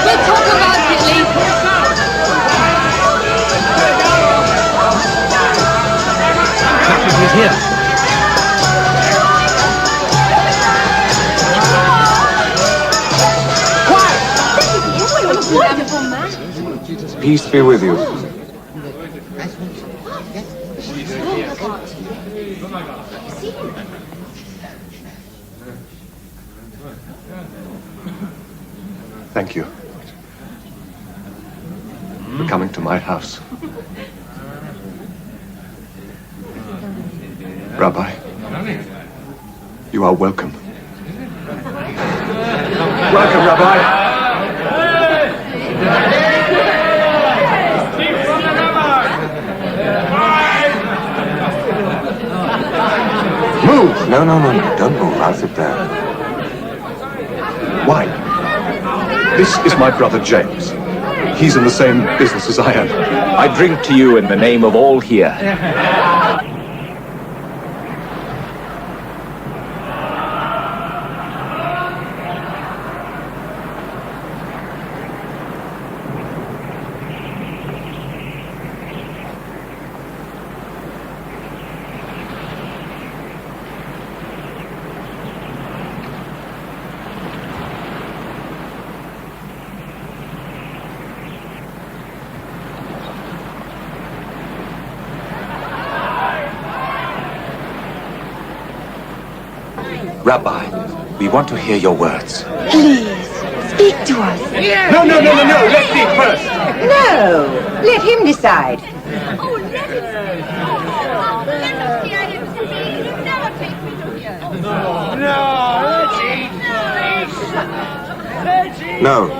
We'll talk about it later. He's here. Wonderful man. Peace be with you. Thank you for coming to my house. Rabbi, you are welcome. Welcome, Rabbi. Move! No, don't move. I'll sit there. Why? This is my brother James. He's in the same business as I am. I drink to you in the name of all here. Rabbi, we want to hear your words. Please, speak to us. No, let me first. No, let him decide. No.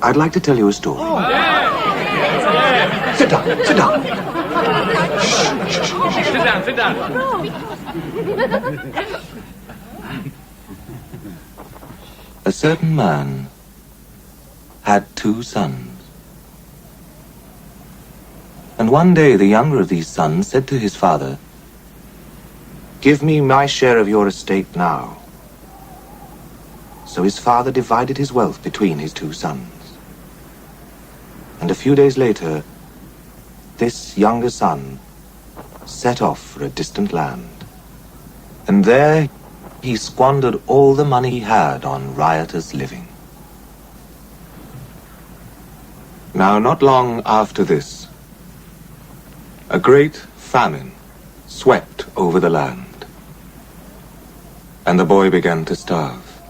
I'd like to tell you a story. Sit down. Sit down. A certain man had 2 sons. And one day the younger of these sons said to his father, "Give me my share of your estate now." So his father divided his wealth between his 2 sons. And a few days later, this younger son set off for a distant land. And there he squandered all the money he had on riotous living. Now, not long after this, a great famine swept over the land, and the boy began to starve.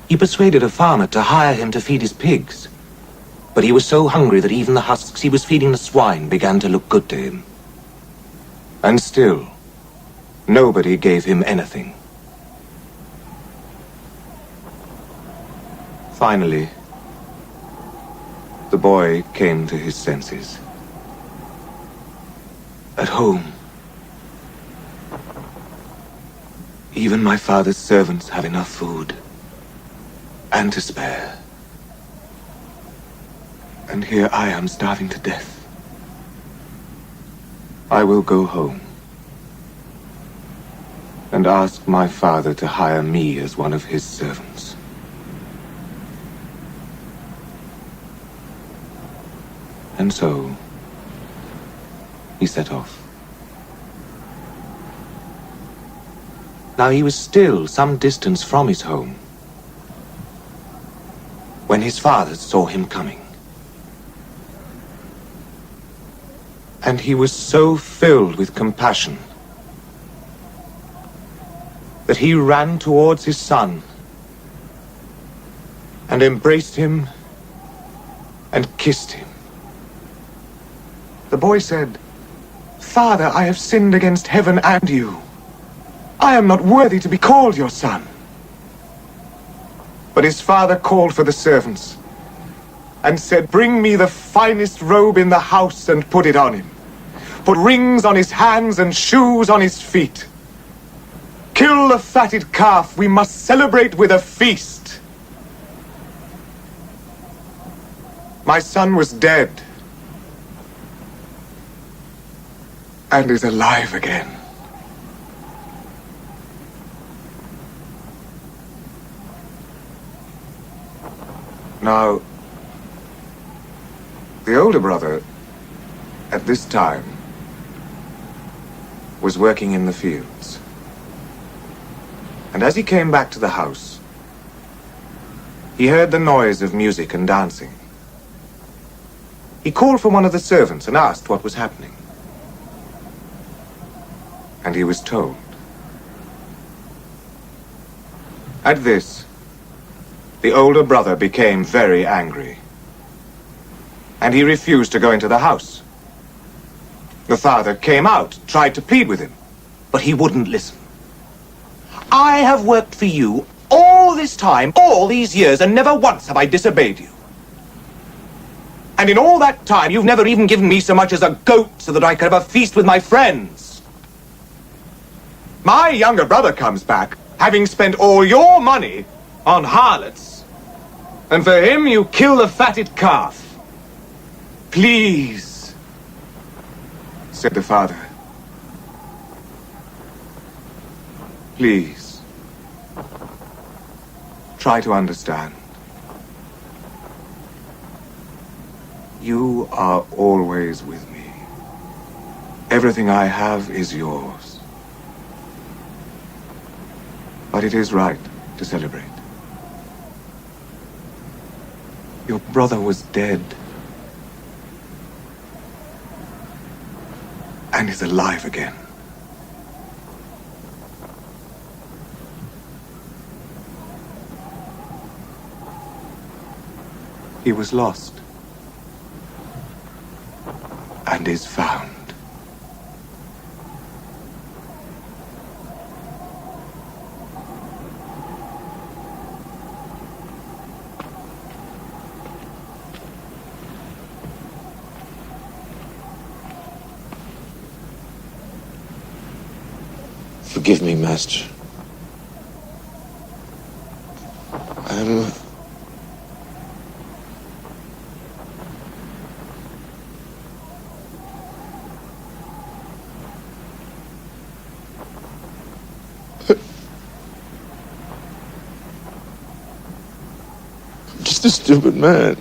He persuaded a farmer to hire him to feed his pigs, but he was so hungry that even the husks he was feeding the swine began to look good to him. And still, nobody gave him anything. Finally, the boy came to his senses. At home, even my father's servants have enough food, and to spare. And here I am starving to death. I will go home and ask my father to hire me as one of his servants. And so he set off. Now he was still some distance from his home when his father saw him coming. And he was so filled with compassion that he ran towards his son and embraced him and kissed him. The boy said, "Father, I have sinned against heaven and you. I am not worthy to be called your son." But his father called for the servants and said, "Bring me the finest robe in the house and put it on him. Put rings on his hands and shoes on his feet. Kill the fatted calf. We must celebrate with a feast." My son was dead and is alive again. Now, the older brother, at this time, was working in the fields. And as he came back to the house, he heard the noise of music and dancing. He called for one of the servants and asked what was happening. And he was told. At this, the older brother became very angry, and he refused to go into the house. The father came out, tried to plead with him, but he wouldn't listen. I have worked for you all this time, all these years, and never once have I disobeyed you. And in all that time, you've never even given me so much as a goat so that I could have a feast with my friends. My younger brother comes back, having spent all your money on harlots, and for him you kill the fatted calf. Please, said the father. Please, try to understand. You are always with me. Everything I have is yours. But it is right to celebrate. Your brother was dead and is alive again. He was lost and is found. Forgive me, Master. I'm... just a stupid man.